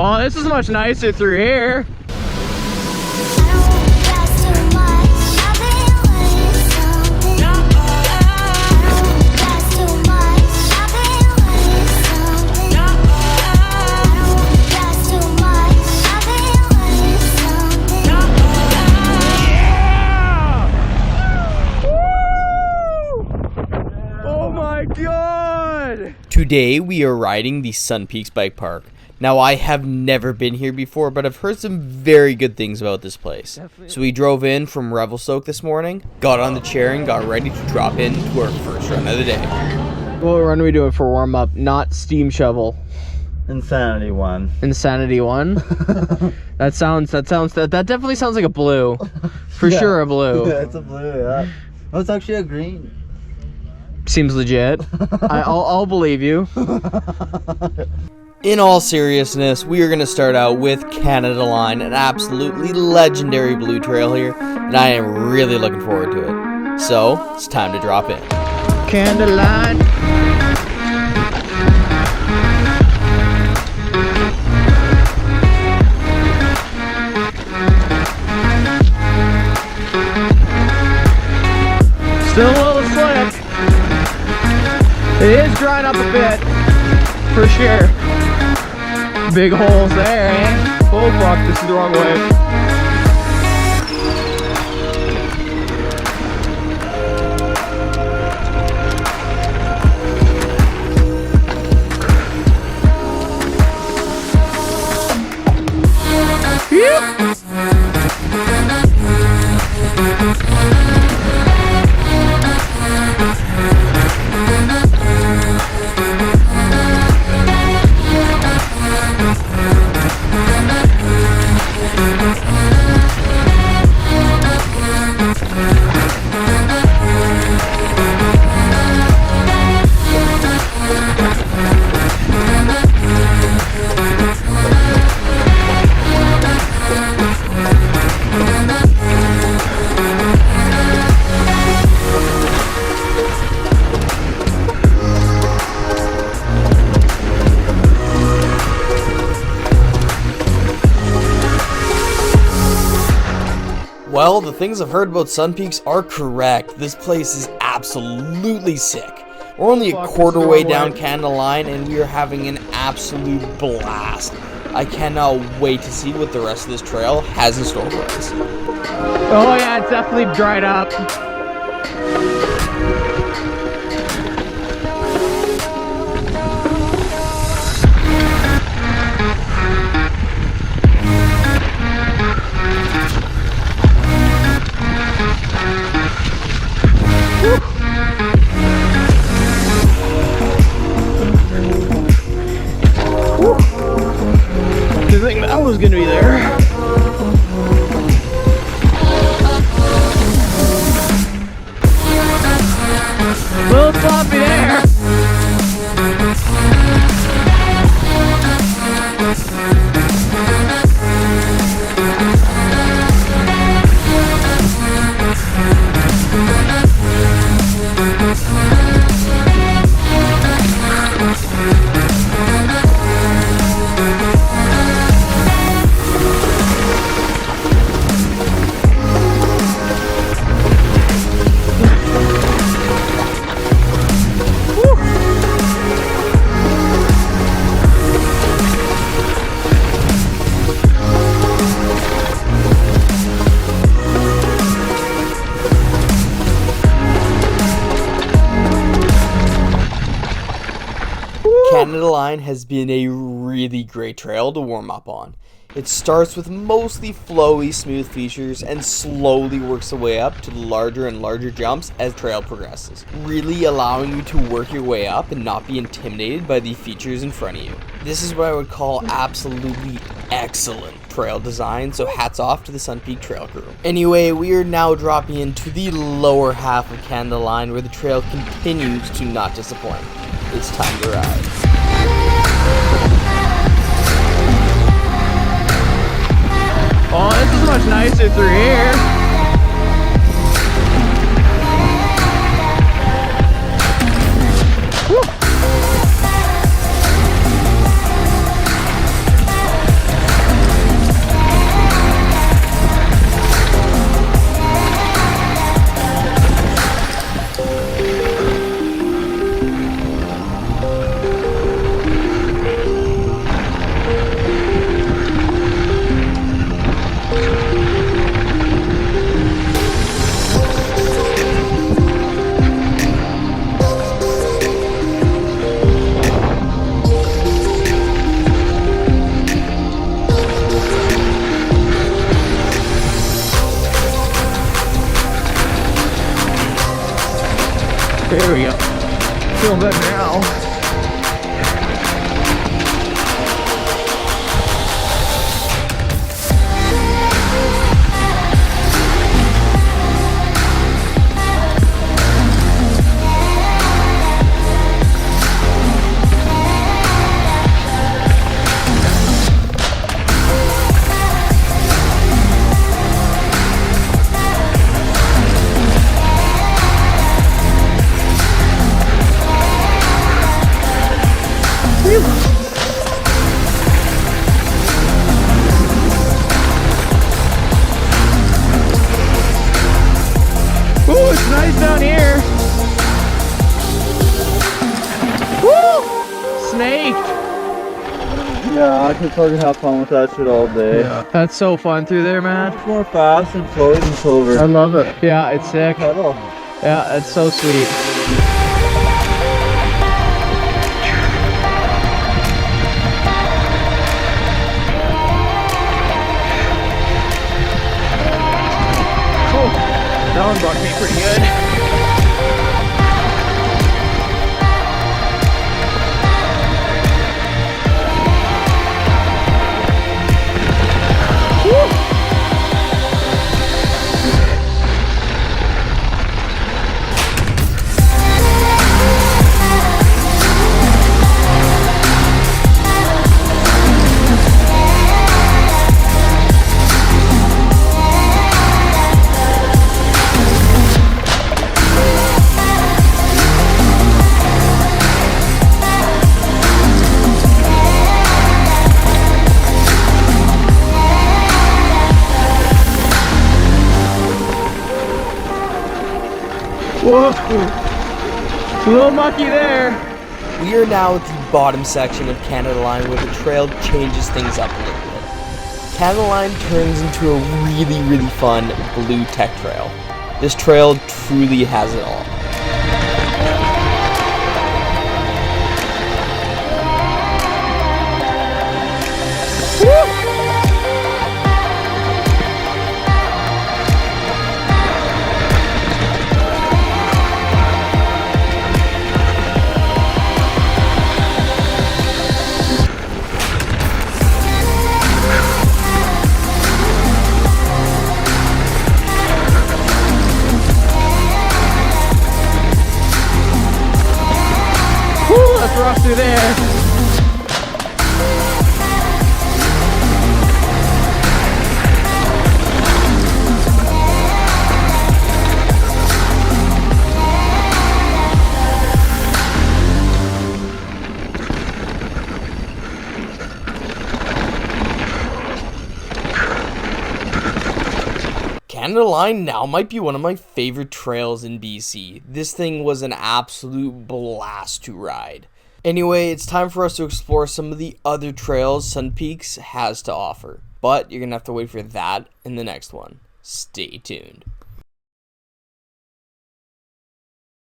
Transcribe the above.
Oh, this is much nicer through here. Today we are riding the Sun Peaks Bike Park. Now I have never been here before, but I've heard some very good things about this place. Definitely. So we drove in from STOKE this morning, got on the chair and got ready to drop into our first run of the day. What run are we doing for warm up? Not steam shovel. Insanity 1. Insanity 1? that definitely sounds like a blue. For yeah. Sure a blue. Yeah, it's a blue, yeah. Oh, it's actually a green. Seems legit. I'll believe you. In all seriousness, we are going to start out with Canada Line, an absolutely legendary blue trail here, and I am really looking forward to it. So, it's time to drop in. Canada Line. Still a little slick. It is drying up a bit, for sure. Big holes there, eh? Oh fuck, this is the wrong way. Well, the things I've heard about Sun Peaks are correct. This place is absolutely sick. We're only a quarter way down Canada Line and we are having an absolute blast. I cannot wait to see what the rest of this trail has in store for us. Oh yeah, it's definitely dried up. Didn't think that was gonna be there. Little sloppy there. Canada Line has been a really great trail to warm up on. It starts with mostly flowy, smooth features and slowly works its way up to the larger and larger jumps as trail progresses, really allowing you to work your way up and not be intimidated by the features in front of you. This is what I would call absolutely excellent trail design, so hats off to the Sun Peak Trail crew. Anyway, we are now dropping into the lower half of Canada Line where the trail continues to not disappoint. It's time to ride. Oh, this is much nicer through here. Woo. There we go. Feeling better now. Ooh, it's nice down here. Woo! Snaked. Yeah, I could fucking have fun with that shit all day. Yeah. That's so fun through there, man. It's more fast and flowy than silver. I love it. Yeah, it's sick. Pedal. Yeah, it's so sweet. Oh, that one bucked me pretty good. Whoa, a little mucky there. We are now at the bottom section of Canada Line where the trail changes things up a little bit. Canada Line turns into a really fun blue tech trail. This trail truly has it all. That's rough through there. Canada Line now might be one of my favorite trails in BC. This thing was an absolute blast to ride. Anyway, it's time for us to explore some of the other trails Sun Peaks has to offer. But you're going to have to wait for that in the next one. Stay tuned.